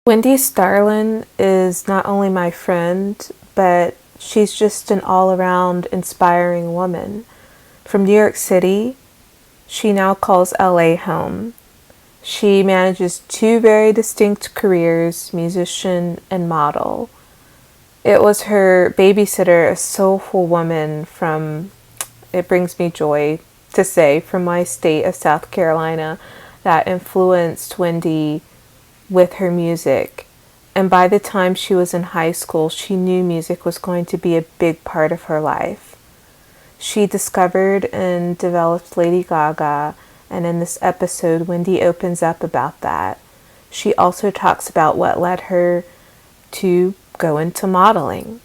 Wendy Starland is not only my friend, but she's just an all around inspiring woman. From New York City, she now calls LA home. She manages two very distinct careers, musician and model. It was her babysitter, a soulful woman from, it brings me joy to say, from my state of South Carolina, that influenced Wendy with her music. And by the time she was in high school, she knew music was going to be a big part of her life. She discovered and developed Lady Gaga, and in this episode, Wendy opens up about that. She also talks about what led her to go into modeling.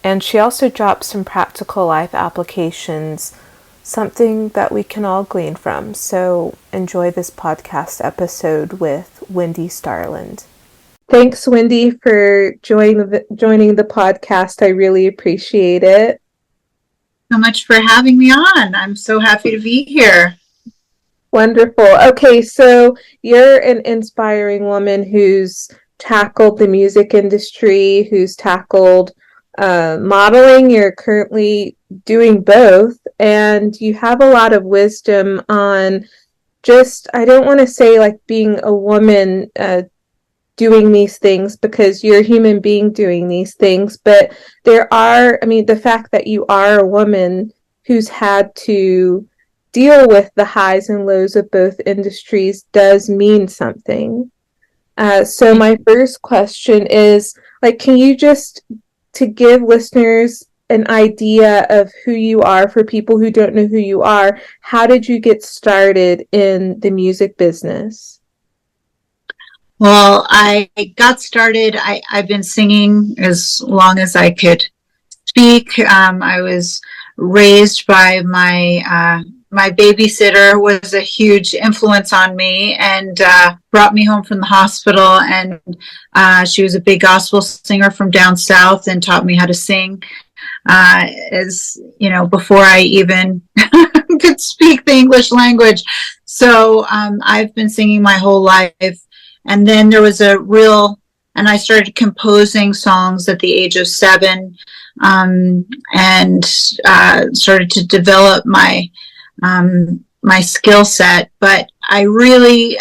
And she also drops some practical life applications, something that we can all glean from. So enjoy this podcast episode with Wendy Starland. Thanks, Wendy, for joining the podcast. I really appreciate it. So much for having me on. I'm so happy to be here. Wonderful. Okay, so you're an inspiring woman who's tackled the music industry, who's tackled modeling. You're currently doing both, and you have a lot of wisdom on just, I don't want to say like being a woman doing these things, because you're a human being doing these things, but the fact that you are a woman who's had to deal with the highs and lows of both industries does mean something. So my first question is, like, can you just, to give listeners an idea of who you are, for people who don't know who you are, how did you get started in the music business? Well, I got started, I've been singing as long as I could speak. I was raised by my babysitter, was a huge influence on me, and brought me home from the hospital. And she was a big gospel singer from down south and taught me how to sing, as you know, before I even could speak the English language. So I've been singing my whole life. And then there was and I started composing songs at the age of 7, and started to develop my skill set. But I really,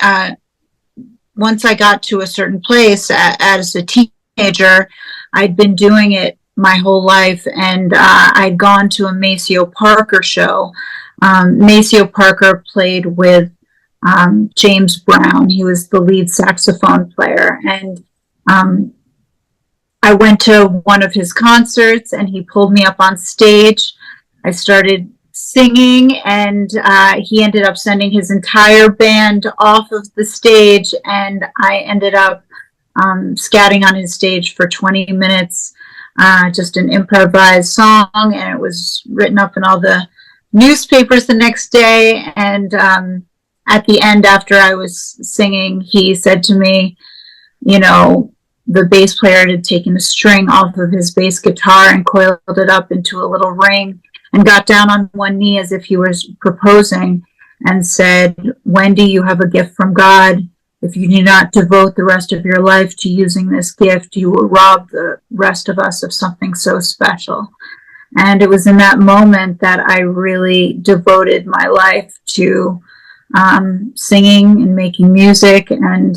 once I got to a certain place as a teenager, I'd been doing it my whole life, and I'd gone to a Maceo Parker show. Maceo Parker played with James Brown. He was the lead saxophone player, and I went to one of his concerts, and he pulled me up on stage. I started singing, and he ended up sending his entire band off of the stage, and I ended up scatting on his stage for 20 minutes, just an improvised song, and it was written up in all the newspapers the next day. And at the end, after I was singing, he said to me, you know, the bass player had taken a string off of his bass guitar and coiled it up into a little ring and got down on one knee as if he was proposing, and said, Wendy, you have a gift from God. If you do not devote the rest of your life to using this gift, you will rob the rest of us of something so special. And it was in that moment that I really devoted my life to singing and making music, and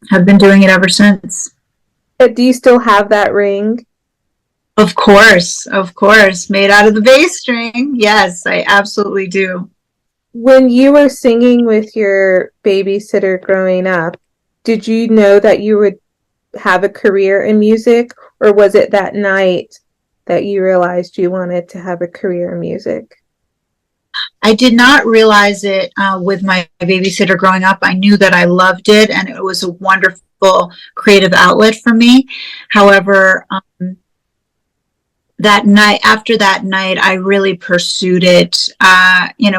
have been doing it ever since. Do you still have that ring? Of course, made out of the bass string. Yes, I absolutely do. When you were singing with your babysitter growing up, did you know that you would have a career in music, or was it that night that you realized you wanted to have a career in music? I did not realize it with my babysitter growing up. I knew that I loved it, and it was a wonderful creative outlet for me. However, after that night, I really pursued it,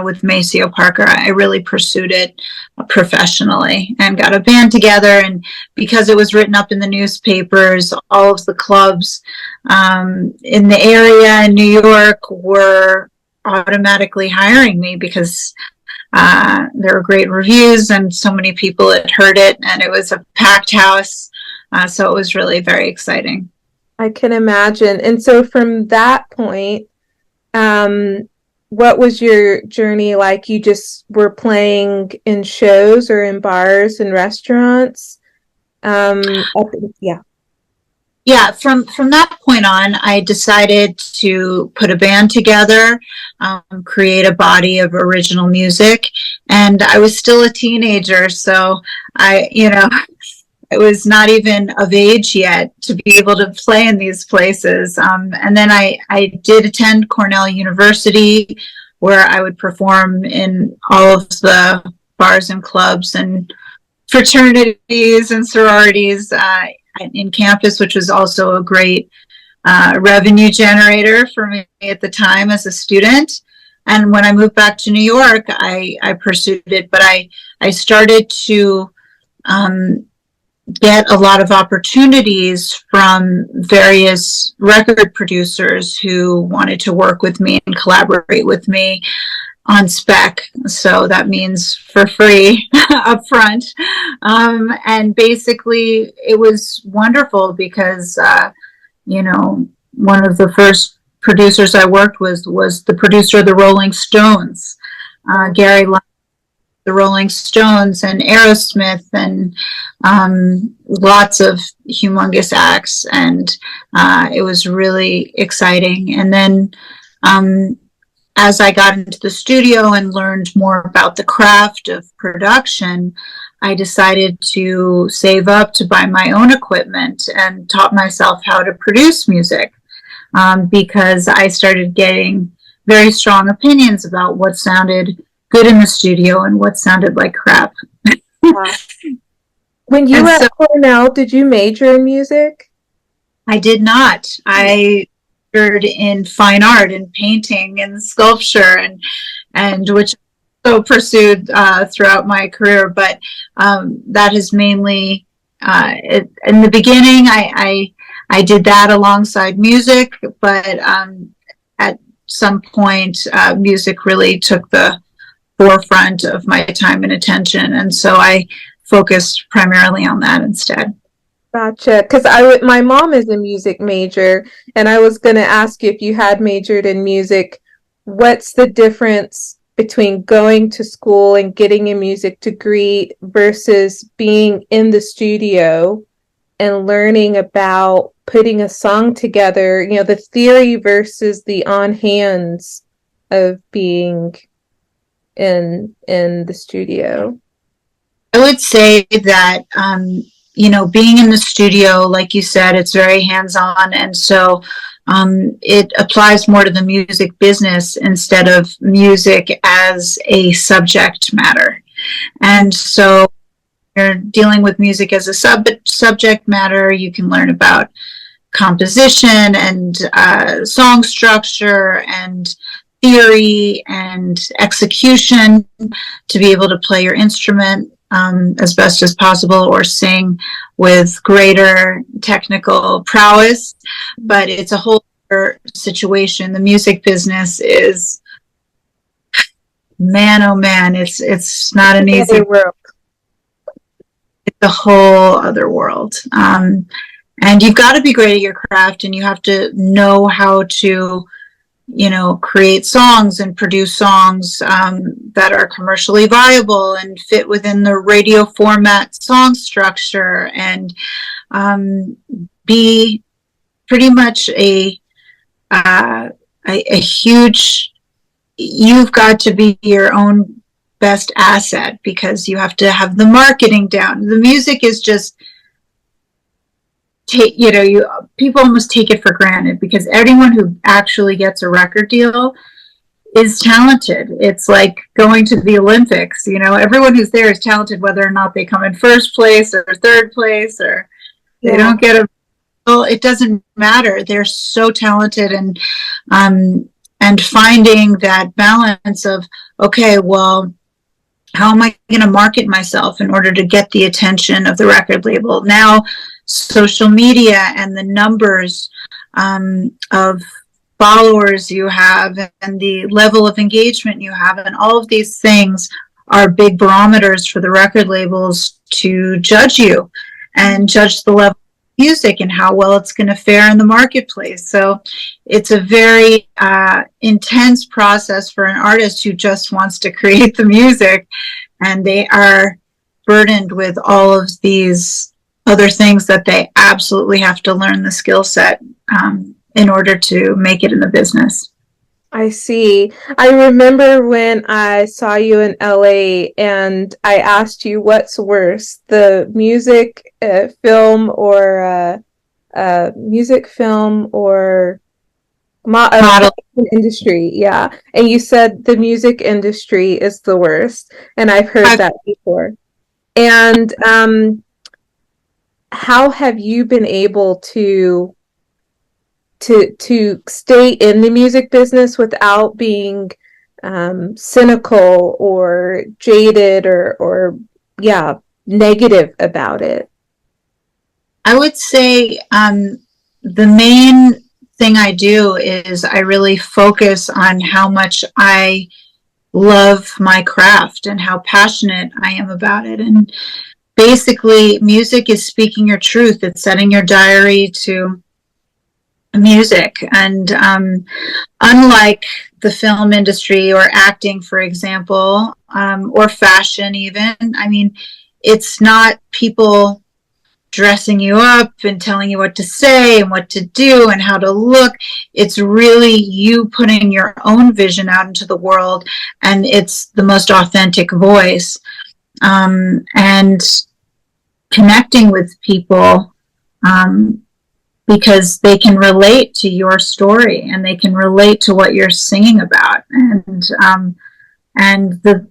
with Maceo Parker. I really pursued it professionally and got a band together. And because it was written up in the newspapers, all of the clubs in the area in New York were automatically hiring me, because There were great reviews, and so many people had heard it, and it was a packed house. So it was really very exciting. I can imagine. And so from that point, um, what was your journey like? You just were playing in shows or in bars and restaurants? Yeah. Yeah, from that point on, I decided to put a band together, create a body of original music, and I was still a teenager, so I was not even of age yet to be able to play in these places. And then I did attend Cornell University, where I would perform in all of the bars and clubs and fraternities and sororities in campus, which was also a great revenue generator for me at the time as a student. And when I moved back to New York, I pursued it, but I started to get a lot of opportunities from various record producers who wanted to work with me and collaborate with me on spec. So that means for free up front. And basically it was wonderful because, one of the first producers I worked with was the producer of the Rolling Stones, Gary Lyon, the Rolling Stones and Aerosmith, and lots of humongous acts. And it was really exciting. And then as I got into the studio and learned more about the craft of production, I decided to save up to buy my own equipment and taught myself how to produce music, because I started getting very strong opinions about what sounded good in the studio and what sounded like crap. Wow. When you were at Cornell, did you major in music? I did not. I majored in fine art and painting and sculpture, and which I also pursued throughout my career. But that is mainly in the beginning. I did that alongside music, but at some point, music really took the forefront of my time and attention, and so I focused primarily on that instead. Gotcha. Because my mom is a music major, and I was going to ask you if you had majored in music, what's the difference between going to school and getting a music degree versus being in the studio and learning about putting a song together, the theory versus the on hands of being in the studio? I would say that being in the studio, like you said, it's very hands-on, and so it applies more to the music business instead of music as a subject matter. And so you're dealing with music as a subject matter, you can learn about composition and song structure and theory and execution to be able to play your instrument as best as possible or sing with greater technical prowess. But it's a whole other situation. The music business is, man, oh man, it's not an easy world. It's a whole other world. And you've got to be great at your craft, and you have to know how to create songs and produce songs that are commercially viable and fit within the radio format song structure, and be pretty much a huge, you've got to be your own best asset because you have to have the marketing down. The music is just, people almost take it for granted because anyone who actually gets a record deal is talented. It's like going to the Olympics. Everyone who's there is talented, whether or not they come in first place or third place or they don't get a. Well, it doesn't matter. They're so talented, and finding that balance of, okay, well, how am I going to market myself in order to get the attention of the record label? Now, social media and the numbers of followers you have and the level of engagement you have, and all of these things are big barometers for the record labels to judge you and judge the level of music and how well it's going to fare in the marketplace. So it's a very intense process for an artist who just wants to create the music, and they are burdened with all of these other things that they absolutely have to learn the skill set in order to make it in the business. I see. I remember when I saw you in LA and I asked you what's worse, the music film or Model. industry. Yeah. And you said the music industry is the worst. And I've heard that before. And how have you been able to stay in the music business without being cynical or jaded or yeah, negative about it? I would say the main thing I do is I really focus on how much I love my craft and how passionate I am about it. And basically, music is speaking your truth. It's setting your diary to music. And unlike the film industry or acting, for example, or fashion even, I mean, it's not people dressing you up and telling you what to say and what to do and how to look. It's really you putting your own vision out into the world, and it's the most authentic voice, and connecting with people because they can relate to your story and they can relate to what you're singing about, and the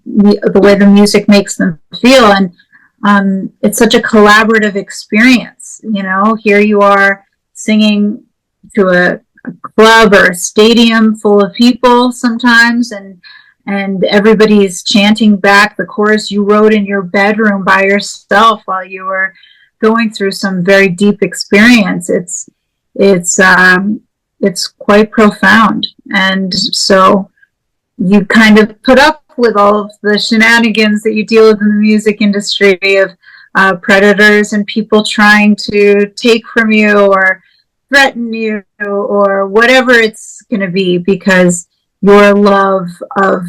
way the music makes them feel. And it's such a collaborative experience. You know, here you are singing to a club or a stadium full of people sometimes, and everybody's chanting back the chorus you wrote in your bedroom by yourself while you were going through some very deep experience. It's quite profound, and so you kind of put up with all of the shenanigans that you deal with in the music industry of predators and people trying to take from you or threaten you or whatever it's going to be, because your love of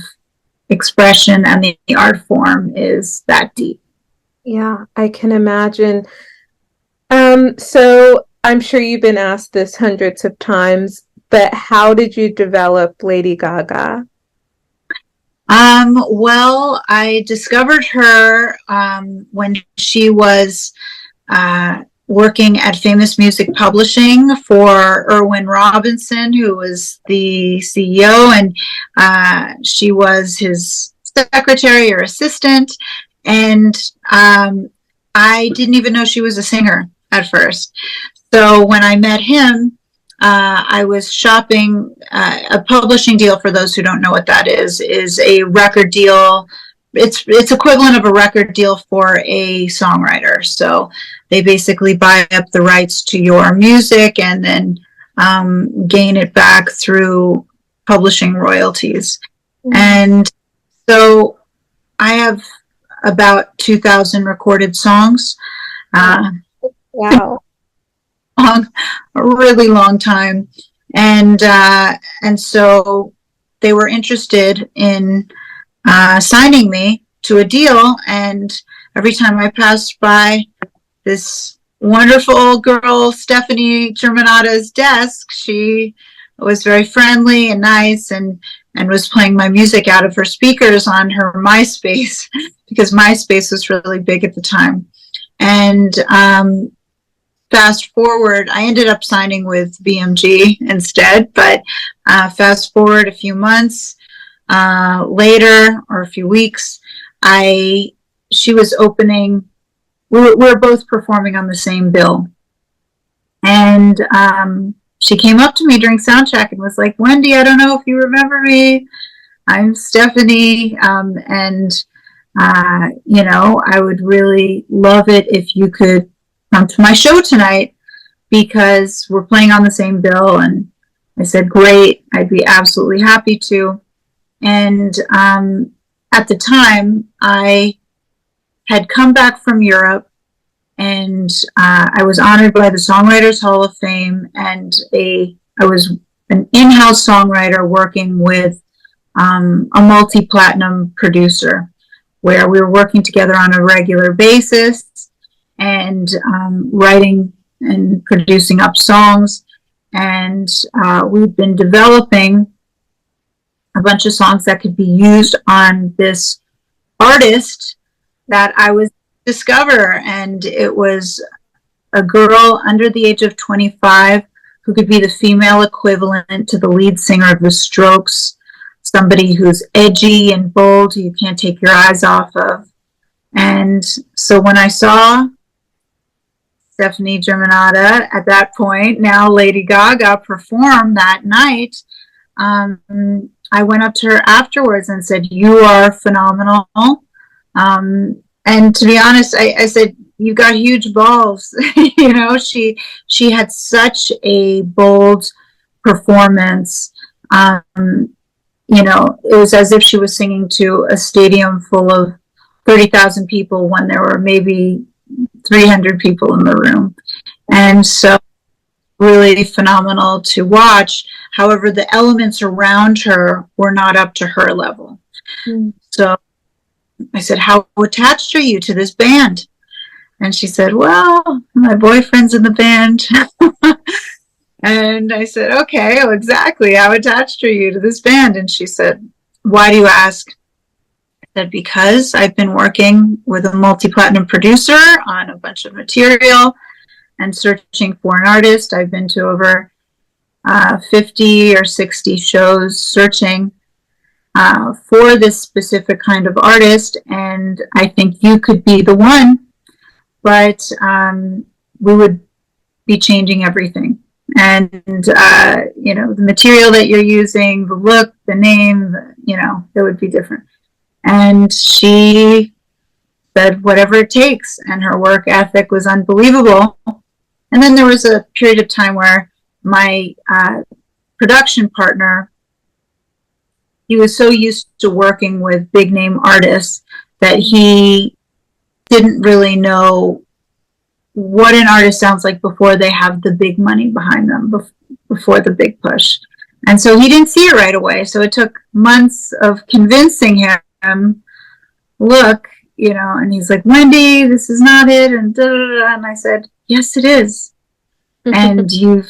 expression and the art form is that deep. Yeah, I can imagine. So I'm sure you've been asked this hundreds of times, but how did you develop Lady Gaga? Well, I discovered her when she was working at Famous Music Publishing for Irwin Robinson, who was the CEO, and she was his secretary or assistant. And I didn't even know she was a singer at first. So when I met him, I was shopping. A publishing deal, for those who don't know what that is a record deal. It's equivalent of a record deal for a songwriter. So they basically buy up the rights to your music and then gain it back through publishing royalties. Mm-hmm. And so I have about 2,000 recorded songs. Wow. A really long time, and so they were interested in signing me to a deal. And every time I passed by this wonderful girl, Stephanie Germanata's desk, she was very friendly and nice, and was playing my music out of her speakers on her MySpace because MySpace was really big at the time. And fast forward, I ended up signing with BMG instead, but fast forward a few months later, or a few weeks, she was opening, we were both performing on the same bill. And she came up to me during soundcheck and was like, "Wendy, I don't know if you remember me. I'm Stephanie, and you know, I would really love it if you could come to my show tonight because we're playing on the same bill, and I said, great, I'd be absolutely happy to. And at the time, I had come back from Europe, and I was honored by the Songwriters Hall of Fame, and I was an in-house songwriter working with a multi-platinum producer, where we were working together on a regular basis and writing and producing up songs. And we've been developing a bunch of songs that could be used on this artist that I was discover. And it was a girl under the age of 25 who could be the female equivalent to the lead singer of the Strokes, somebody who's edgy and bold, who you can't take your eyes off of. And so when I saw Stephanie Germanotta, at that point, now Lady Gaga, perform that night, I went up to her afterwards and said, "You are phenomenal." And to be honest, I said, "You've got huge balls." You know, she had such a bold performance. You know, it was as if she was singing to a stadium full of 30,000 people when there were maybe 300 people in the room. And so really phenomenal to watch. However, the elements around her were not up to her level. So I said, "How attached are you to this band?" And she said, "Well, my boyfriend's in the band." And I said, "Okay, well, exactly. How attached are you to this band?" And she said, "Why do you ask?" I said, "Because I've been working with a multi-platinum producer on a bunch of material and searching for an artist. I've been to over 50 or 60 shows searching for this specific kind of artist, and I think you could be the one, but we would be changing everything. And, you know, the material that you're using, the look, the name, you know, it would be different." And she said, "Whatever it takes." And her work ethic was unbelievable. And then there was a period of time where my production partner, he was so used to working with big name artists that he didn't really know what an artist sounds like before they have the big money behind them, before the big push. And so he didn't see it right away. So it took months of convincing him, "Look," you know, and he's like, "Wendy, this is not it." And da, da, da. And I said, "Yes, it is." And you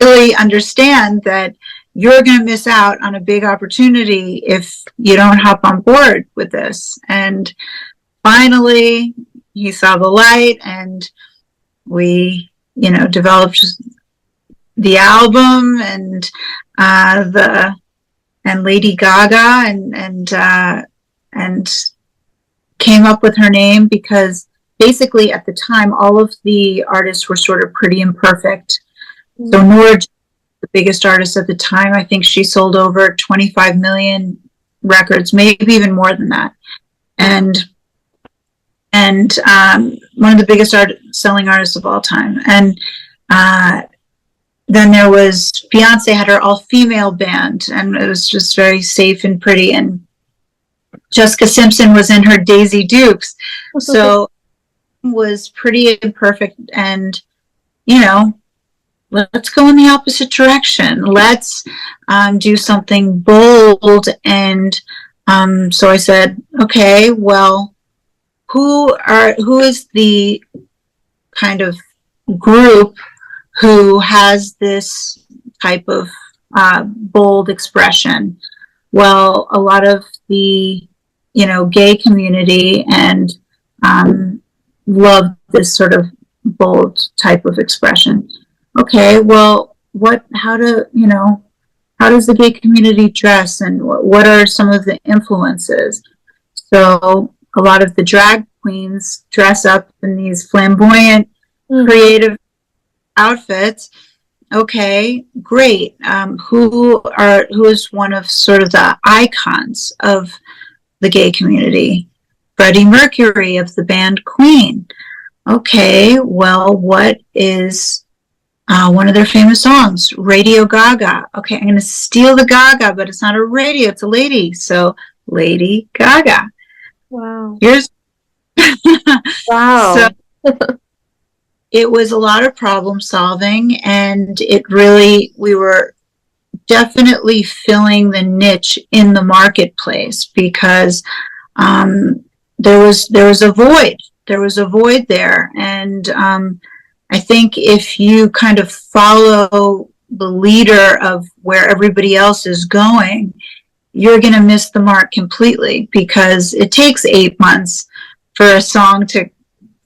really understand that you're going to miss out on a big opportunity if you don't hop on board with this. And finally, he saw the light, and we, you know, developed the album and Lady Gaga, and came up with her name because basically at the time all of the artists were sort of pretty imperfect. So Nora, the biggest artist at the time, I think she sold over 25 million records, maybe even more than that. And one of the biggest selling artists of all time. And then there was, Beyonce had her all-female band, and it was just very safe and pretty. And Jessica Simpson was in her Daisy Dukes. So it was pretty imperfect. And, you know, let's go in the opposite direction. Let's do something bold. And so I said, "Okay, well, who is the kind of group who has this type of bold expression?" Well, a lot of the, you know, gay community and love this sort of bold type of expression. Okay, well, how does the gay community dress, and what are some of the influences? So a lot of the drag queens dress up in these flamboyant, creative outfits. Okay, great. Who is one of sort of the icons of the gay community? Freddie Mercury of the band Queen. Okay, well, what is one of their famous songs, Radio Gaga. Okay, I'm going to steal the Gaga, but it's not a radio, it's a lady. So Lady Gaga. Wow. Here's so Wow. it was a lot of problem solving, and it really, we were definitely filling the niche in the marketplace because there was a void. There was a void there, and I think if you kind of follow the leader of where everybody else is going, you're going to miss the mark completely because it takes 8 months for a song to,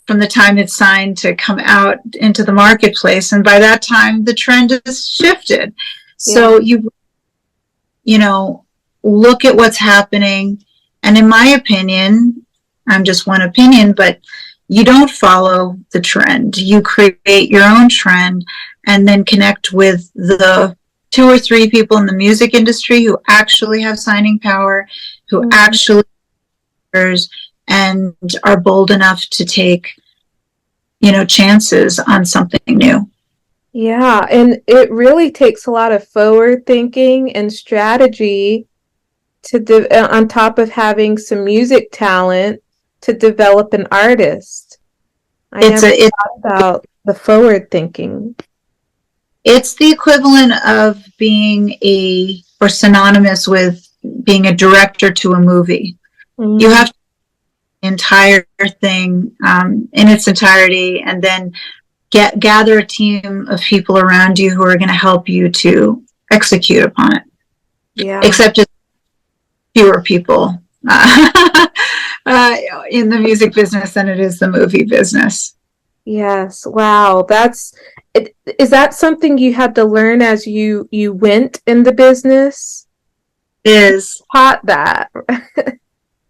from the time it's signed to come out into the marketplace, and by that time the trend has shifted. So Yeah. you know, look at what's happening. And in my opinion, I'm just one opinion, but you don't follow the trend. You create your own trend and then connect with the 2 or 3 people in the music industry who actually have signing power, who actually and are bold enough to take, chances on something new. Yeah, and it really takes a lot of forward thinking and strategy on top of having some music talent to develop an artist. I It's never a it, thought about the forward thinking. it's the equivalent of being or synonymous with being a director to a movie. You Mm, have to the entire thing in its entirety, and then gather a team of people around you who are going to help you to execute upon it. yeah. Except it's fewer people uh, in the music business than it is the movie business. Yes. Wow. Is that something you had to learn as you went in the business? Is Taught that.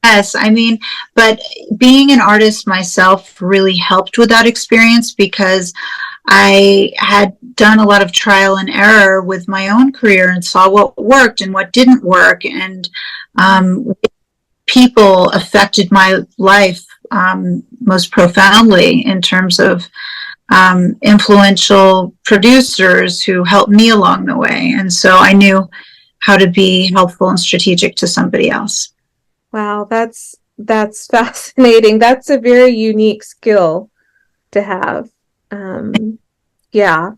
Yes, I mean, but being an artist myself really helped with that experience because I had done a lot of trial and error with my own career and saw what worked and what didn't work, and people affected my life most profoundly in terms of influential producers who helped me along the way. And so I knew how to be helpful and strategic to somebody else. Wow, that's fascinating. That's a very unique skill to have. Um, yeah.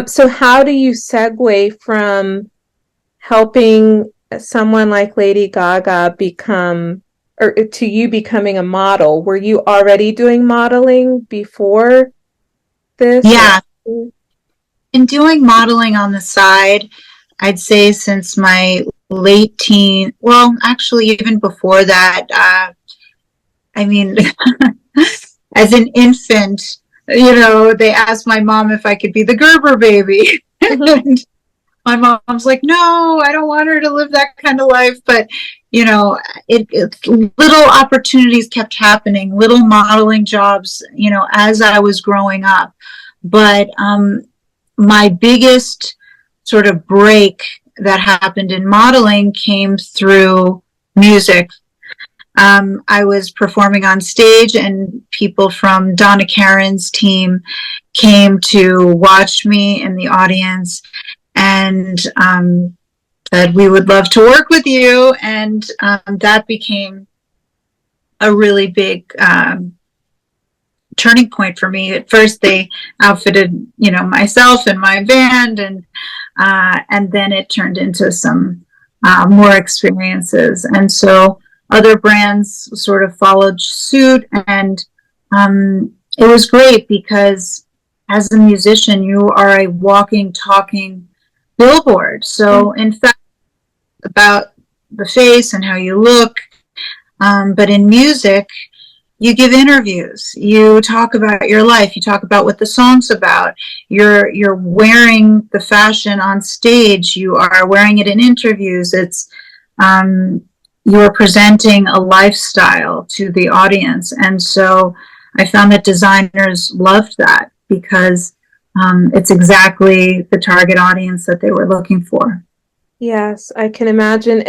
So how do you segue from helping someone like Lady Gaga become, or to you becoming a model? Were you already doing modeling before this or Yeah, after? been doing modeling on the side, I'd say since my late teen. Well, actually, even before that. I mean, as an infant, they asked my mom if I could be the Gerber baby. Mhm. And my mom's like, no, I don't want her to live that kind of life. But, little opportunities kept happening, little modeling jobs, as I was growing up. But my biggest sort of break that happened in modeling came through music. I was performing on stage, and people from Donna Karen's team came to watch me in the audience and said, "We would love to work with you." And that became a really big turning point for me. At first, they outfitted, myself and my band, and then it turned into some more experiences. And so other brands sort of followed suit, and it was great because as a musician, you are a walking, talking billboard. So, in fact, about the face and how you look, but in music, you give interviews, you talk about your life, you talk about what the song's about, you're wearing the fashion on stage, you are wearing it in interviews. It's you're presenting a lifestyle to the audience. And so I found that designers loved that because it's exactly the target audience that they were looking for. Yes, I can imagine.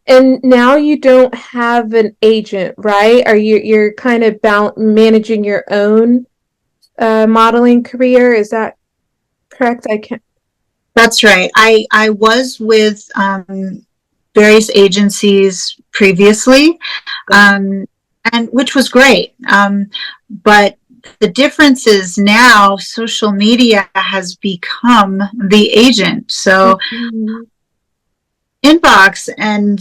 And now you don't have an agent, right? Are you're kind of managing your own modeling career? Is that correct? I can. That's right. I was with various agencies previously, and which was great. But the difference is now social media has become the agent. So Mhm. inbox and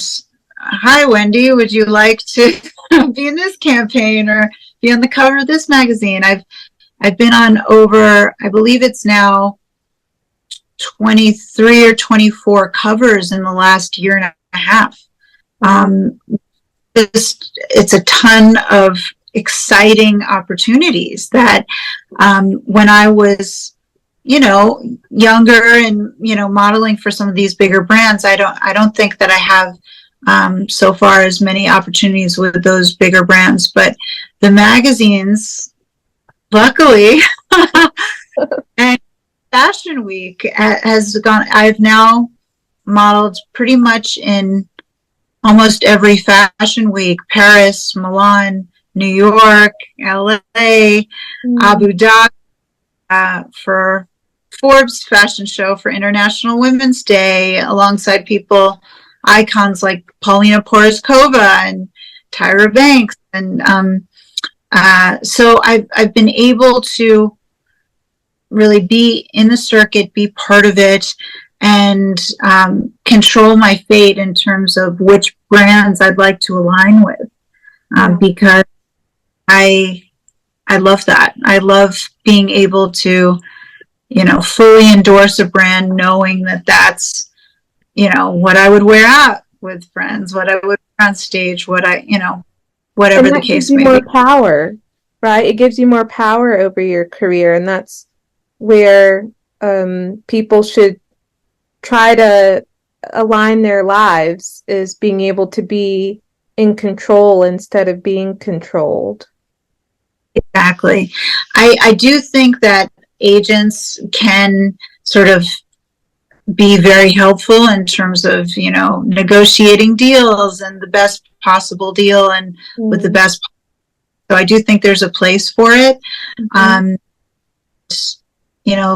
hi Wendy, would you like to be in this campaign or be on the cover of this magazine? I've been on over, I believe it's now 23 or 24 covers in the last year and a half. Wow. It's a ton of exciting opportunities that when I was, younger and, modeling for some of these bigger brands, I don't think that I have so far as many opportunities with those bigger brands, but the magazines, luckily, and Fashion Week has gone, I've now modeled pretty much in almost every fashion week: Paris, Milan, New York, LA, Mm. Abu Dhabi, for Forbes fashion show for International Women's Day, alongside icons like Paulina Porizkova and Tyra Banks. And so I've been able to really be in the circuit, be part of it, and control my fate in terms of which brands I'd like to align with, Yeah. because I love that. I love being able to, fully endorse a brand, knowing that that's, what I would wear out with friends, what I would wear on stage, And whatever the that gives case you may be. more power, right? It gives you more power over your career, and that's where people should try to align their lives, is being able to be in control instead of being controlled. Exactly. I do think that agents can sort of be very helpful in terms of, negotiating deals and the best possible deal and with the Mm. best. So I do think there's a place for it. Mhm. Um,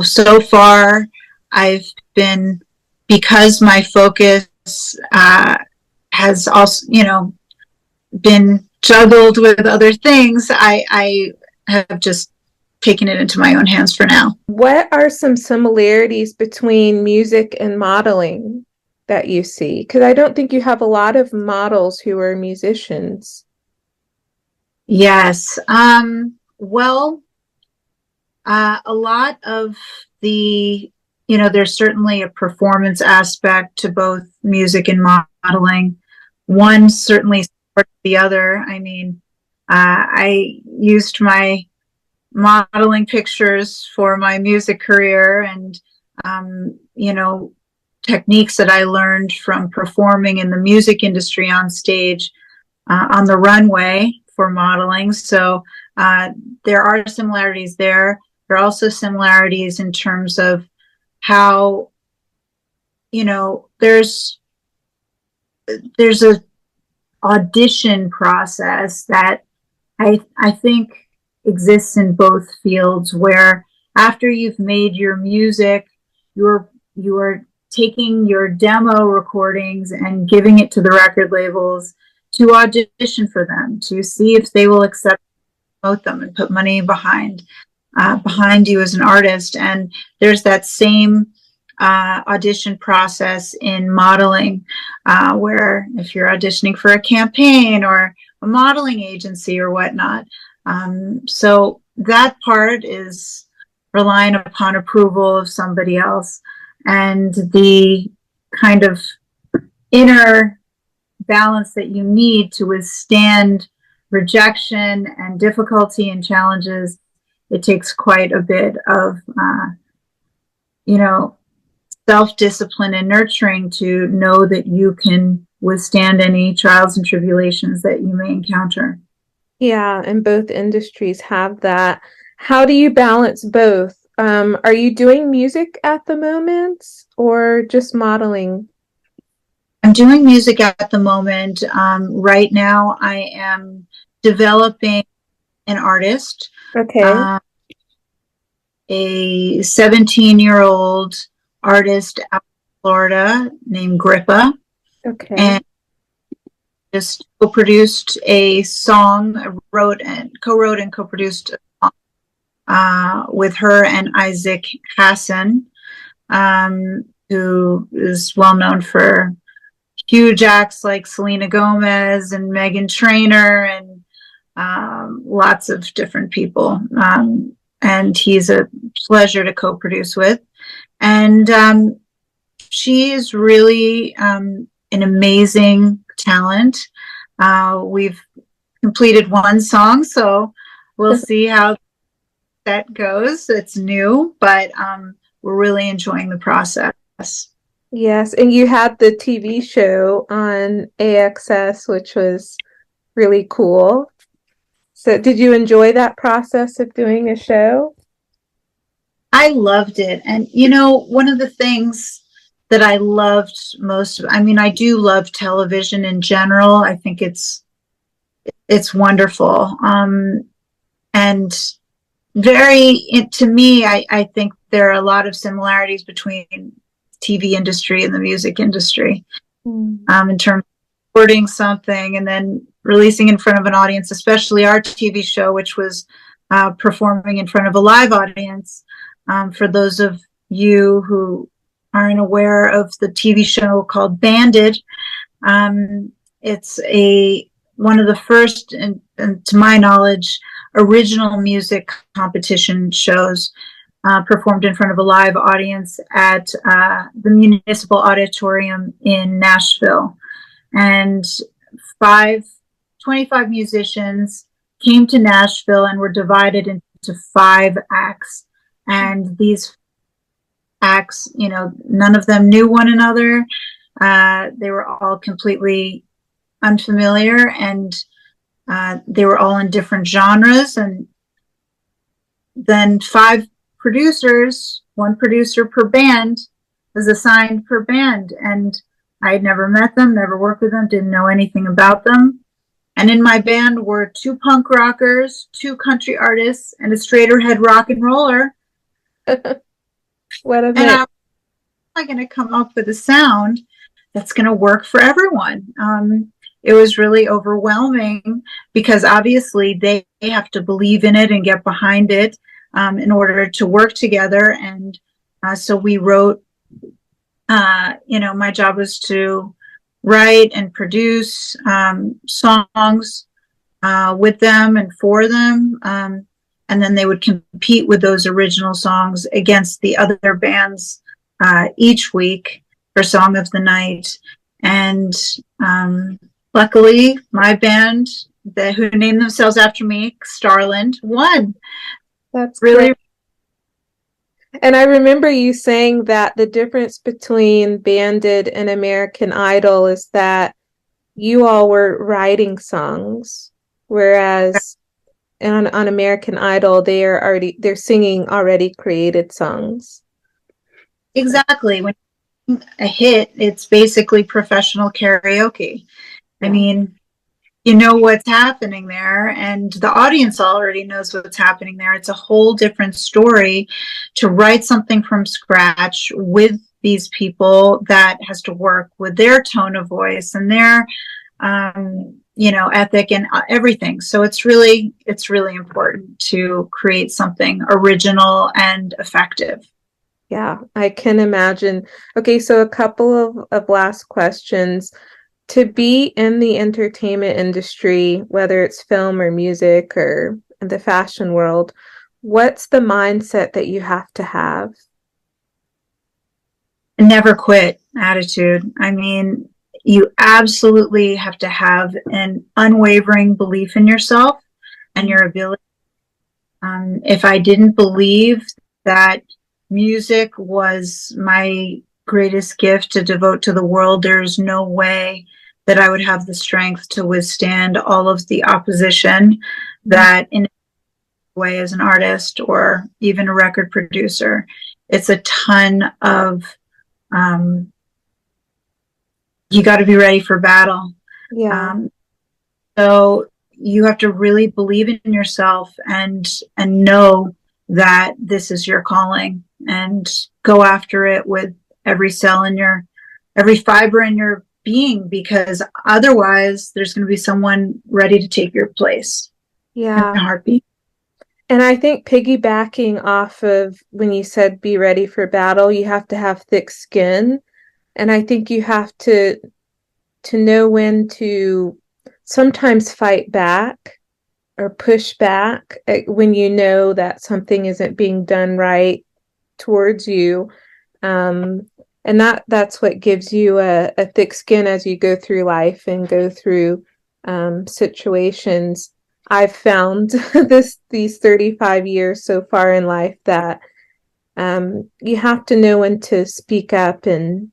so far I've been, because my focus has also, been juggled with other things, I have just taken it into my own hands for now. What are some similarities between music and modeling that you see? Because I don't think you have a lot of models who are musicians. Yes. Well, a lot of the, there's certainly a performance aspect to both music and modeling. One certainly supports the other. I mean, I used my modeling pictures for my music career, and techniques that I learned from performing in the music industry on stage, on the runway, for modeling. So uh, there are similarities there. There are also similarities in terms of how, there's a audition process that I think exists in both fields, where after you've made your music, you're taking your demo recordings and giving it to the record labels to audition for them, to see if they will accept, promote them, and put money behind you as an artist. And there's that same audition process in modeling, where if you're auditioning for a campaign or a modeling agency or whatnot. So that part is relying upon approval of somebody else, and the kind of inner balance that you need to withstand rejection and difficulty and challenges. It takes quite a bit of, you know, self-discipline and nurturing to know that you can withstand any trials and tribulations that you may encounter. Yeah, and both industries have that. How do you balance both? Are you doing music at the moment or just modeling? I'm doing music at the moment. Right now, I am developing an artist. Okay. Um, a 17-year-old artist out of Florida named Grippa, Okay. and just co-produced a song, co-wrote and co-produced with her and Isaac Hassan, who is well known for huge acts like Selena Gomez and Meghan Trainor and lots of different people. And he's a pleasure to co-produce with. And she is really an amazing talent. We've completed one song, so we'll see how that goes. It's new, but we're really enjoying the process. Yes, and you had the TV show on AXS, which was really cool. So, did you enjoy that process of doing a show? I loved it. And, one of the things that I loved most, I mean, I do love television in general. I think it's wonderful. And to me, I think there are a lot of similarities between TV industry and the music industry, in terms of recording something and then releasing in front of an audience, especially our TV show, which was performing in front of a live audience. For those of you who aren't aware of the TV show called Candid, it's one of the first, and to my knowledge, original music competition shows performed in front of a live audience at the Municipal Auditorium in Nashville. And 25 musicians came to Nashville and were divided into 5 acts. And these acts, none of them knew one another. They were all completely unfamiliar, and they were all in different genres. And then 5 producers, 1 producer per band, was assigned per band. And I had never met them, never worked with them, didn't know anything about them. And in my band were 2 punk rockers, 2 country artists, and a straight-ahead rock and roller. What a and I'm going to come up with a sound that's going to work for everyone. It was really overwhelming because obviously they have to believe in it and get behind it in order to work together. And so we wrote, my job was to write and produce songs with them and for them. And then they would compete with those original songs against the other bands each week for Song of the Night. And luckily, my band, who named themselves after me, Starland, won. That's really great. And I remember you saying that the difference between Bandit and American Idol is that you all were writing songs, whereas on American Idol they're singing already created songs. Exactly. When a hit, it's basically professional karaoke. I mean, you know what's happening there, and the audience already knows what's happening there. It's a whole different story to write something from scratch with these people that has to work with their tone of voice and their ethic and everything. So it's really important to create something original and effective. Yeah, I can imagine. Okay, so a couple of last questions. To be in the entertainment industry, whether it's film or music or in the fashion world, what's the mindset that you have to have? Never quit attitude. I mean, you absolutely have to have an unwavering belief in yourself and your ability. If I didn't believe that music was my greatest gift to devote to the world, there's no way that I would have the strength to withstand all of the opposition that in a way as an artist or even a record producer. It's a ton of you got to be ready for battle. Yeah. So you have to really believe in yourself and know that this is your calling, and go after it with every cell in your, every fiber in your being, because otherwise there's going to be someone ready to take your place in Yeah. a heartbeat. And I think piggybacking off of when you said be ready for battle, you have to have thick skin. And I think you have to know when to sometimes fight back or push back when you know that something isn't being done right towards you. Um, and that's what gives you a thick skin as you go through life and go through situations. I've found these 35 years so far in life that you have to know when to speak up and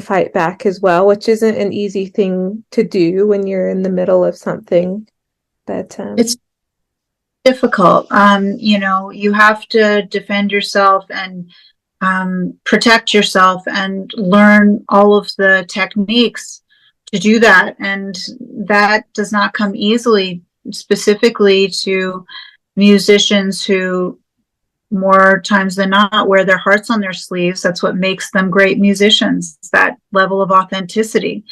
fight back as well, which isn't an easy thing to do when you're in the middle of something. But It's difficult. You know, you have to defend yourself and protect yourself and learn all of the techniques to do that. And that does not come easily, specifically to musicians who more times than not wear their hearts on their sleeves. That's what makes them great musicians, that level of authenticity.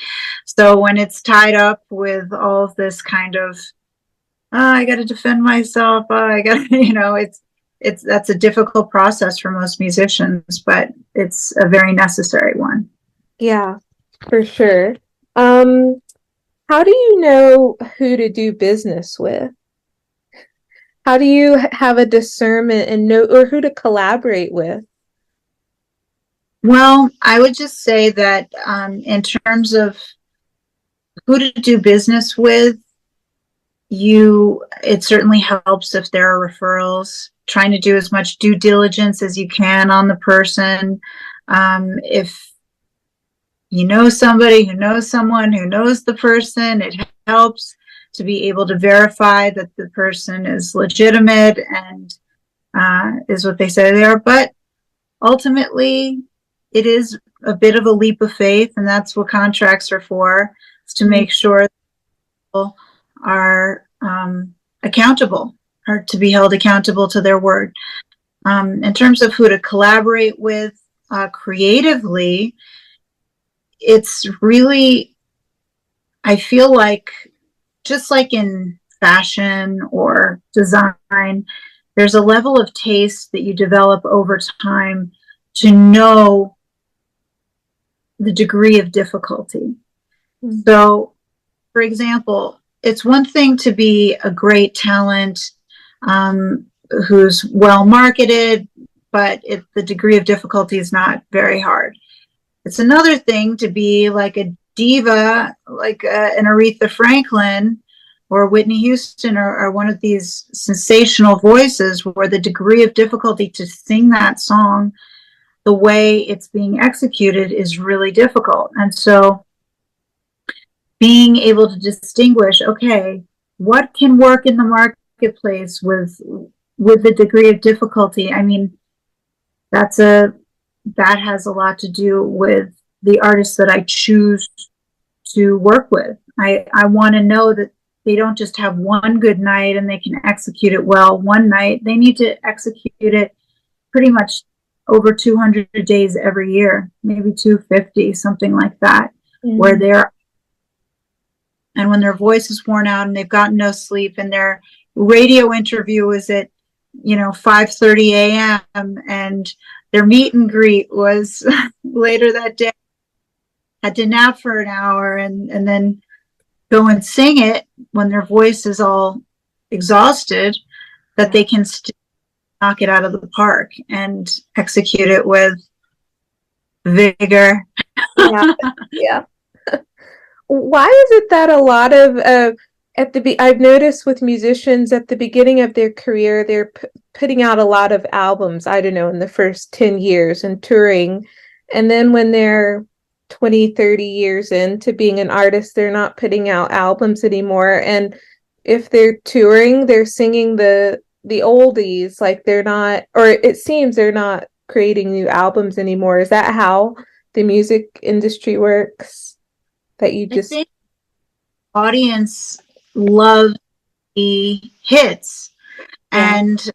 So when it's tied up with all of this kind of, oh, I got to defend myself, oh, I got to, you know, it's that's a difficult process for most musicians, but it's a very necessary one. yeah, for sure. Um, how do you know who to do business with? How do you have a discernment and know or who to collaborate with? Well, I would just say that in terms of who to do business with, it certainly helps if there are referrals, trying to do as much due diligence as you can on the person. If you know somebody who knows someone who knows the person, it helps to be able to verify that the person is legitimate and is what they say they are. But ultimately, it is a bit of a leap of faith, and that's what contracts are for, is to make sure people are accountable, or to be held accountable to their word. In terms of who to collaborate with creatively, it's really, I feel like, just like in fashion or design, there's a level of taste that you develop over time to know the degree of difficulty. Mm-hmm. So, for example, it's one thing to be a great talent who's well marketed, but the degree of difficulty is not very hard. It's another thing to be like a diva, like an Aretha Franklin or Whitney Houston, or one of these sensational voices where the degree of difficulty to sing that song the way it's being executed is really difficult. And so being able to distinguish, okay, what can work in the marketplace with the degree of difficulty, I mean, that has a lot to do with the artists that I choose to work with. I want to know that they don't just have one good night and they can execute it well one night. They need to execute it pretty much over 200 days every year, maybe 250, something like that, where they're, and when their voice is worn out and they've gotten no sleep and their radio interview is at 5:30 a.m. and their meet and greet was later that day, had to nap for an hour and then go and sing it when their voice is all exhausted, that they can still knock it out of the park and execute it with vigor. Yeah, yeah. Why is it that a lot of I've noticed with musicians at the beginning of their career, they're putting out a lot of albums, I don't know, in the first 10 years and touring. And then when they're 20, 30 years into being an artist, they're not putting out albums anymore. And if they're touring, they're singing the oldies, like they're not, or it seems they're not creating new albums anymore. Is that how the music industry works? That you I just think audience love the hits, yeah. and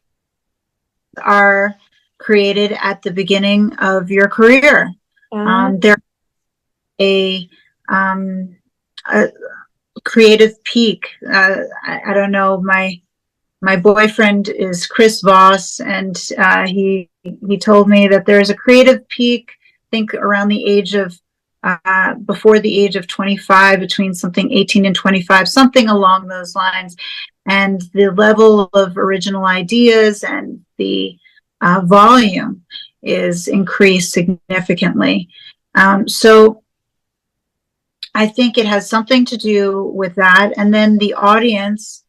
are created at the beginning of your career. There a, a creative peak. I don't know. My boyfriend is Chris Voss, and he told me that there's a creative peak. I think around the age of before the age of 25, between something 18 and 25, something along those lines. And the level of original ideas and the volume is increased significantly. So I think it has something to do with that. And then the audience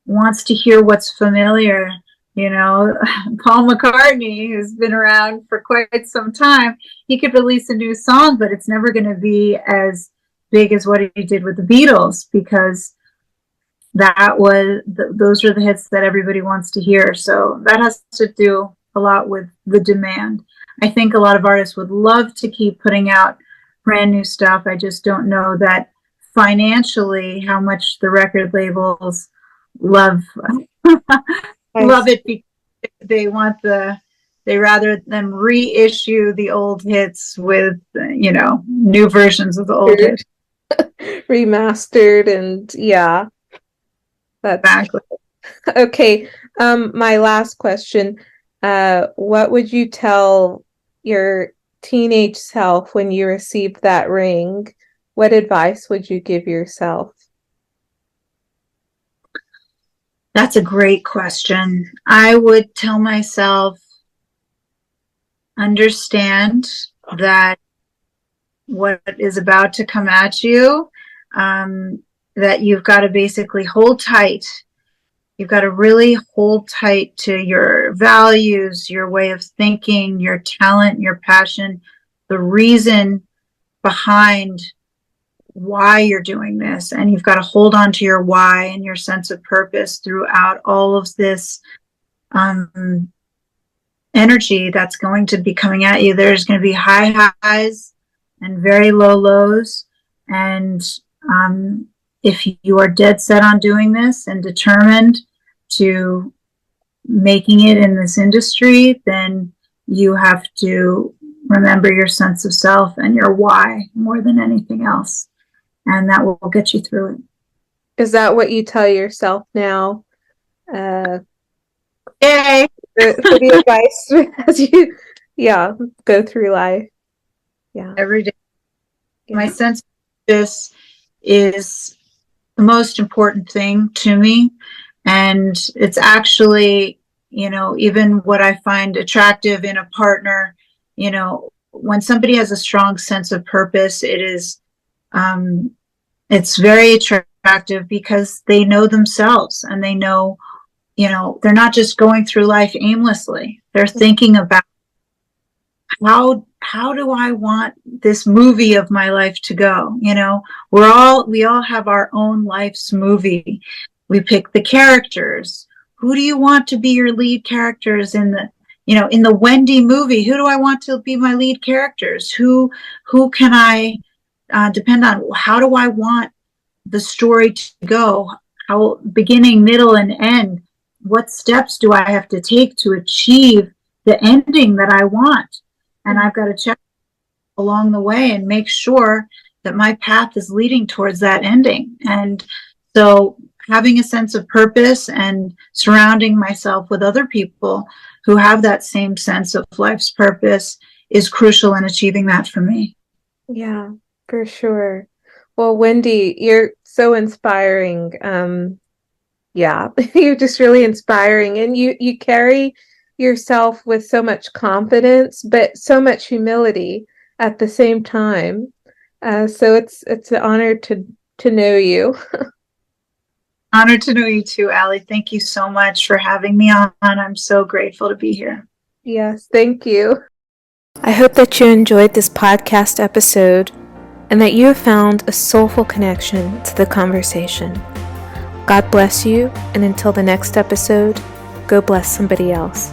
wants to hear what's familiar. You know, Paul McCartney, who's been around for quite some time, he could release a new song, but it's never going to be as big as what he did with the Beatles, because that was those are the hits that everybody wants to hear. So that has to do a lot with the demand. I think a lot of artists would love to keep putting out brand new stuff. I just don't know that financially how much the record labels love love it, because they want they rather than reissue the old hits with new versions of the old hits, remastered. And yeah, that's exactly. Okay. My last question, what would you tell your teenage self when you received that ring? What advice would you give yourself? That's a great question. I would tell myself, understand that what is about to come at you, that you've got to basically hold tight. You've got to really hold tight to your values, your way of thinking, your talent, your passion, the reason behind why you're doing this. And you've got to hold on to your why and your sense of purpose throughout all of this energy that's going to be coming at you. There's going to be high highs and very low lows. And if you are dead set on doing this and determined to making it in this industry, then you have to remember your sense of self and your why more than anything else. And that will get you through it. Is that what you tell yourself now? Yay! For the advice as you, go through life. Yeah. Every day. Yeah. My sense of this is the most important thing to me. And it's actually, even what I find attractive in a partner, when somebody has a strong sense of purpose, it's very attractive because they know themselves, and they know, they're not just going through life aimlessly. They're thinking about how do I want this movie of my life to go? We all have our own life's movie. We pick the characters. Who do you want to be your lead characters in the Wendy movie? Who do I want to be my lead characters? Who can I depend on? How do I want the story to go? How beginning, middle, and end? What steps do I have to take to achieve the ending that I want? And I've got to check along the way and make sure that my path is leading towards that ending. And so having a sense of purpose and surrounding myself with other people who have that same sense of life's purpose is crucial in achieving that for me. Yeah, for sure. Well, Wendy, you're so inspiring. You're just really inspiring, and you carry yourself with so much confidence, but so much humility at the same time. So it's an honor to know you. Honored to know you too, Allie. Thank you so much for having me on. I'm so grateful to be here. Yes, thank you. I hope that you enjoyed this podcast episode and that you have found a soulful connection to the conversation. God bless you, and until the next episode, go bless somebody else.